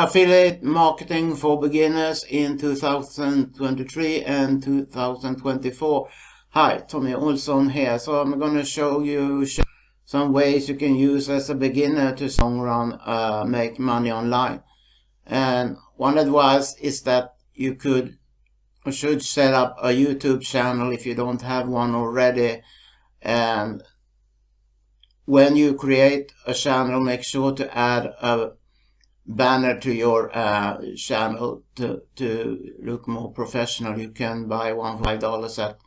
affiliate marketing for beginners in 2023 and 2024. Hi, Tommy Olsson here. So I'm going to show you some ways you can use as a beginner to long run make money online. And one advice is that you could or should set up a YouTube channel if you don't have one already. And when you create a channel, make sure to add a banner to your channel to look more professional. You can buy one for $5 at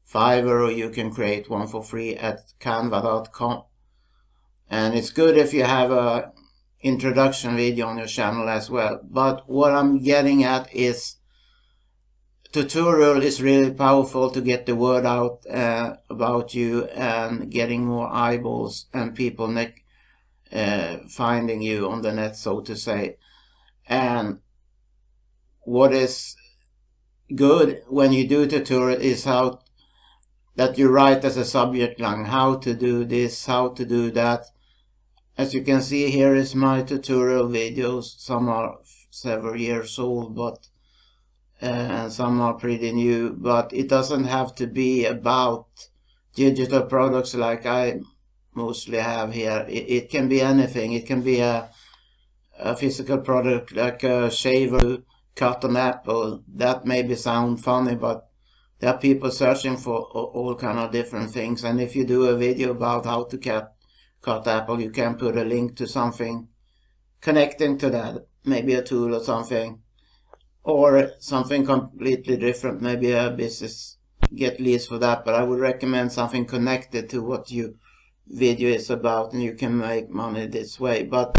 Fiverr, or you can create one for free at canva.com. And it's good if you have a introduction video on your channel as well. But what I'm getting at is tutorial is really powerful to get the word out about you and getting more eyeballs and people finding you on the net, so to say. And what is good when you do tutorial is how that you write as a subject line, how to do this, how to do that. As you can see, here is my tutorial videos. Some are several years old, but and some are pretty new, but it doesn't have to be about digital products like I mostly have here. It can be anything. It can be a physical product like a shaver to cut an apple. That maybe sound funny, but there are people searching for all kind of different things. And if you do a video about how to cut apple, you can put a link to something connecting to that, maybe a tool or something. Or something completely different, maybe a business, get leads for that. But I would recommend something connected to what your video is about, and you can make money this way. But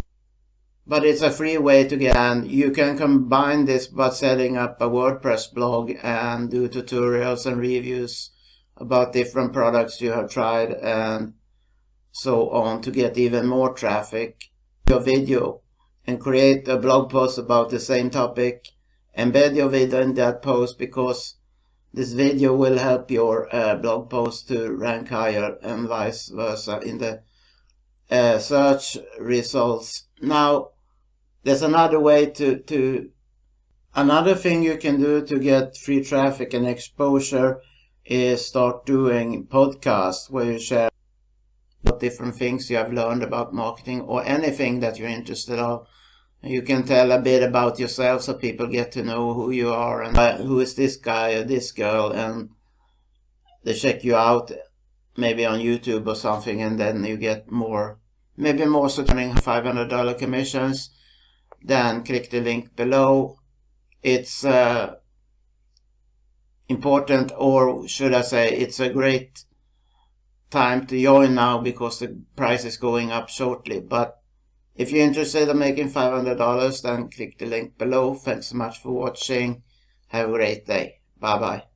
it's a free way to get, and you can combine this by setting up a WordPress blog and do tutorials and reviews about different products you have tried and so on to get even more traffic to your video, and create a blog post about the same topic. Embed your video in that post, because this video will help your blog post to rank higher and vice versa in the search results. Now, there's another way another thing you can do to get free traffic and exposure is start doing podcasts where you share what different things you have learned about marketing or anything that you're interested in. You can tell a bit about yourself so people get to know who you are and who is this guy or this girl, and they check you out maybe on YouTube or something, and then you get maybe more earning $500 commissions. Then click the link below. It's important, or should I say, it's a great time to join now because the price is going up shortly. But if you're interested in making $500, then click the link below. Thanks so much for watching. Have a great day. Bye bye.